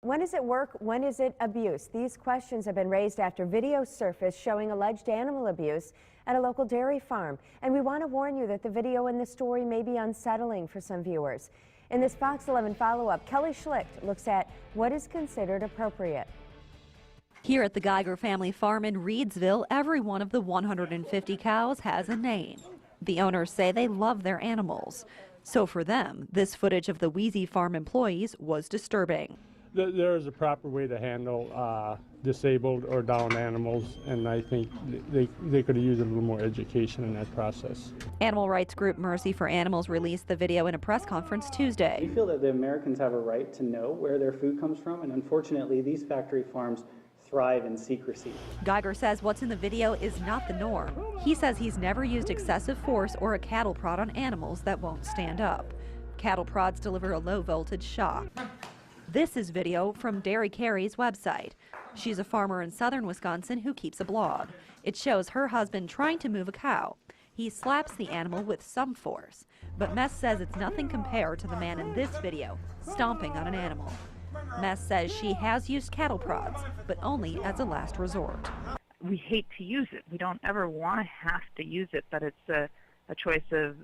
When is it work? When is it abuse? These questions have been raised after video surfaced showing alleged animal abuse at a local dairy farm. And we want to warn you that the video in this story may be unsettling for some viewers. In this Fox 11 follow-up, Kelly Schlicht looks at what is considered appropriate. Here at the Geiger family farm in Reedsville, every one of the 150 cows has a name. The owners say they love their animals. So for them, this footage of the Wheezy Farm employees was disturbing. There is a proper way to handle disabled or down animals, and I think they could have used a little more education in that process. Animal rights group Mercy for Animals released the video in a press conference Tuesday. We feel that the Americans have a right to know where their food comes from, and unfortunately these factory farms thrive in secrecy. Geiger says what's in the video is not the norm. He says he's never used excessive force or a cattle prod on animals that won't stand up. Cattle prods deliver a low voltage shock. This is video from Dairy Carrie's website. She's a farmer in southern Wisconsin who keeps a blog. It shows her husband trying to move a cow. He slaps the animal with some force, but Mess says it's nothing compared to the man in this video stomping on an animal. Mess says she has used cattle prods, but only as a last resort. We hate to use it. We don't ever want to have to use it, but it's a choice of,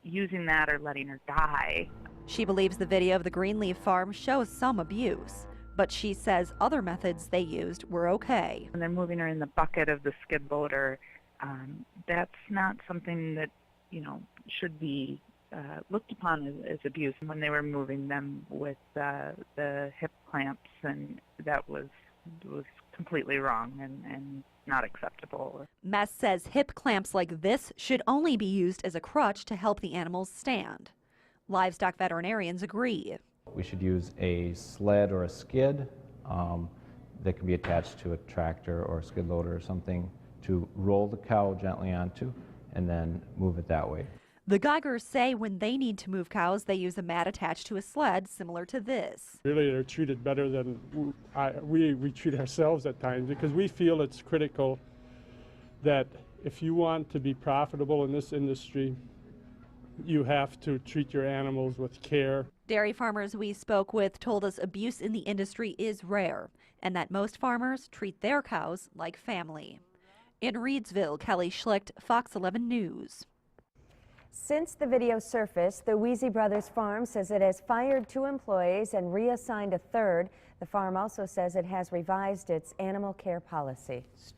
using that or letting her die. She believes the video of the Greenleaf farm shows some abuse, but she says other methods they used were okay. When they're moving her in the bucket of the skid loader, that's not something that, should be looked upon as abuse. When they were moving them with the hip clamps, and that was completely wrong and not acceptable. Mess says hip clamps like this should only be used as a crutch to help the animals stand. Livestock veterinarians agree. We should use a sled or a skid that can be attached to a tractor or a skid loader or something to roll the cow gently onto and then move it that way. The Geigers say when they need to move cows, they use a mat attached to a sled similar to this. Really, they're treated better than we treat ourselves at times, because we feel it's critical that if you want to be profitable in this industry, you have to treat your animals with care. Dairy farmers we spoke with told us abuse in the industry is rare and that most farmers treat their cows like family. In Reedsville, Kelly Schlicht, Fox 11 News. Since the video surfaced, the Wheezy Brothers Farm says it has fired 2 employees and reassigned a third. The farm also says it has revised its animal care policy.